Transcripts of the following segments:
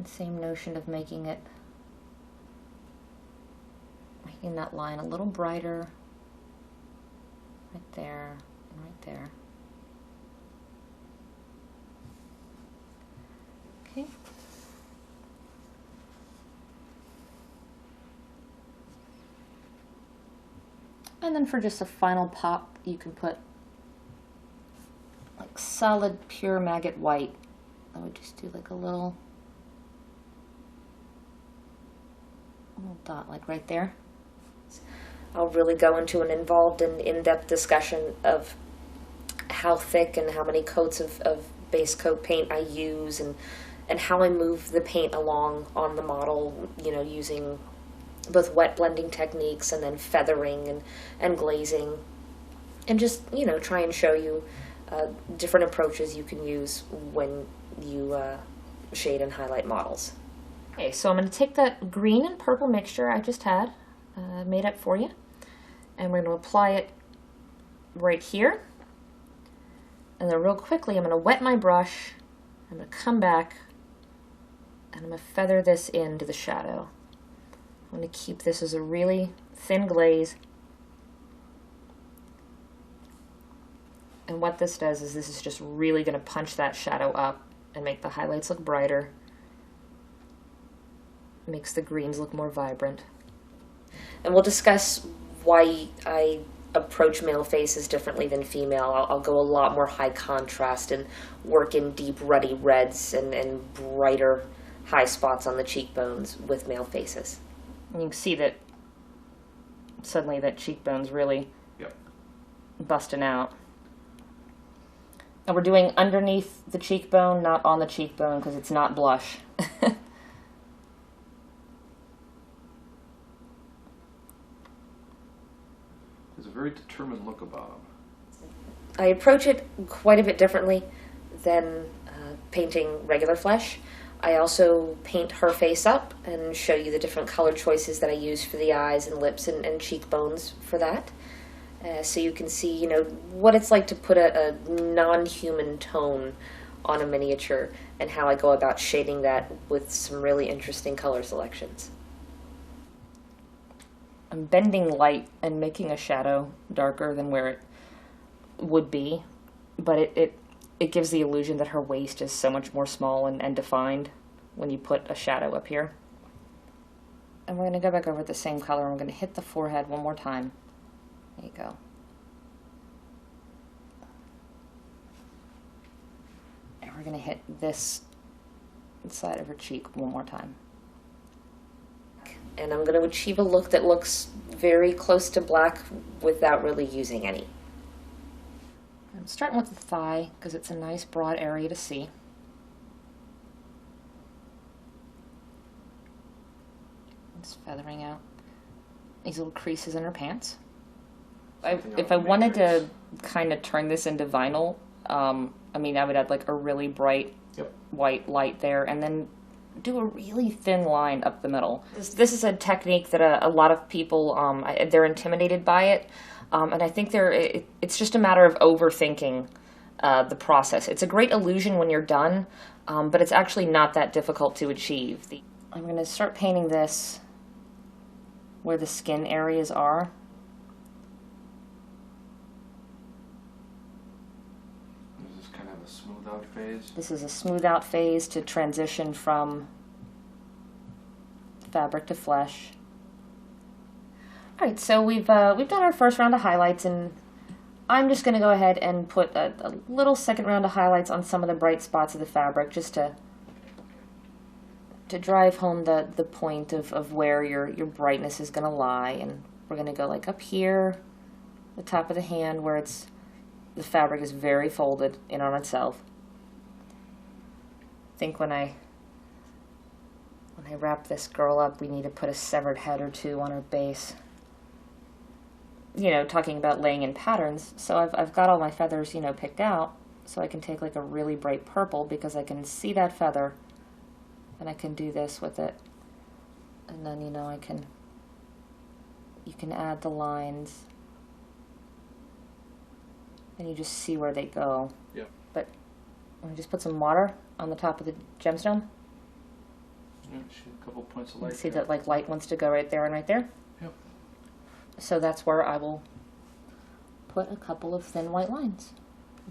same notion of making that line a little brighter right there and right there. Okay. And then for just a final pop, you can put like solid pure maggot white. I would just do like a little dot like right there. I'll really go into an involved and in-depth discussion of how thick and how many coats of base coat paint I use, and how I move the paint along on the model, you know, using both wet blending techniques and then feathering and glazing, and just, you know, try and show you different approaches you can use when you shade and highlight models. Okay, so I'm going to take that green and purple mixture I just had made up for you, and we're going to apply it right here. And then real quickly, I'm going to wet my brush, I'm going to come back, and I'm going to feather this into the shadow. I'm going to keep this as a really thin glaze. And what this does is this is just really going to punch that shadow up and make the highlights look brighter. Makes the greens look more vibrant. And we'll discuss why I approach male faces differently than female. I'll go a lot more high contrast and work in deep ruddy reds and brighter high spots on the cheekbones with male faces. And you can see that suddenly that cheekbone's really busting out. And we're doing underneath the cheekbone, not on the cheekbone, because it's not blush. There's a very determined look about him. I approach it quite a bit differently than painting regular flesh. I also paint her face up and show you the different color choices that I use for the eyes and lips and cheekbones for that. So you can see, you know, what it's like to put a non-human tone on a miniature and how I go about shading that with some really interesting color selections. I'm bending light and making a shadow darker than where it would be, but it gives the illusion that her waist is so much more small and defined when you put a shadow up here. And we're going to go back over the same color, and we're going to hit the forehead one more time. There you go. And we're going to hit this side of her cheek one more time. And I'm going to achieve a look that looks very close to black without really using any. I'm starting with the thigh because it's a nice broad area to see. Just feathering out these little creases in her pants. If I wanted to kind of turn this into vinyl, I mean, I would add like a really bright white light there, and then do a really thin line up the middle. This is a technique that a lot of people, they're intimidated by it, and I think it's just a matter of overthinking the process. It's a great illusion when you're done, but it's actually not that difficult to achieve. I'm going to start painting this where the skin areas are. Is this kind of a smooth out phase? This is a smooth out phase to transition from fabric to flesh. Alright, so we've done our first round of highlights, and I'm just going to go ahead and put a little second round of highlights on some of the bright spots of the fabric, just to drive home the point of where your brightness is going to lie. And we're going to go like up here, the top of the hand, where the fabric is very folded in on itself. I think when I wrap this girl up, we need to put a severed head or two on her base. You know, talking about laying in patterns, so I've got all my feathers, you know, picked out, so I can take like a really bright purple because I can see that feather, and I can do this with it, and then, you know, you can add the lines, and you just see where they go. Yep. But I'm gonna just put some water on the top of the gemstone. Yeah, she had a couple points of You light. see there. that like light wants to go right there and right there? Yep. So that's where I will put a couple of thin white lines.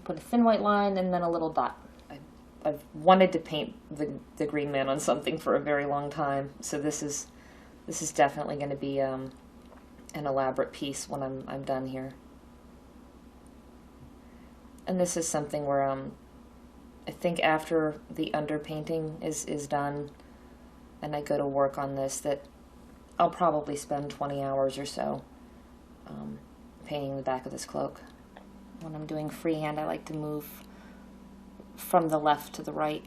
Put a thin white line and then a little dot. I've wanted to paint the Green Man on something for a very long time, so this is definitely going to be an elaborate piece when I'm done here. And this is something where I think after the underpainting is done and I go to work on this, that I'll probably spend 20 hours or so painting the back of this cloak. When I'm doing freehand, I like to move from the left to the right.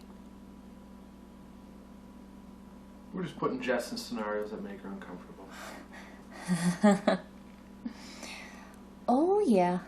We're just putting Jess in scenarios that make her uncomfortable. Oh yeah.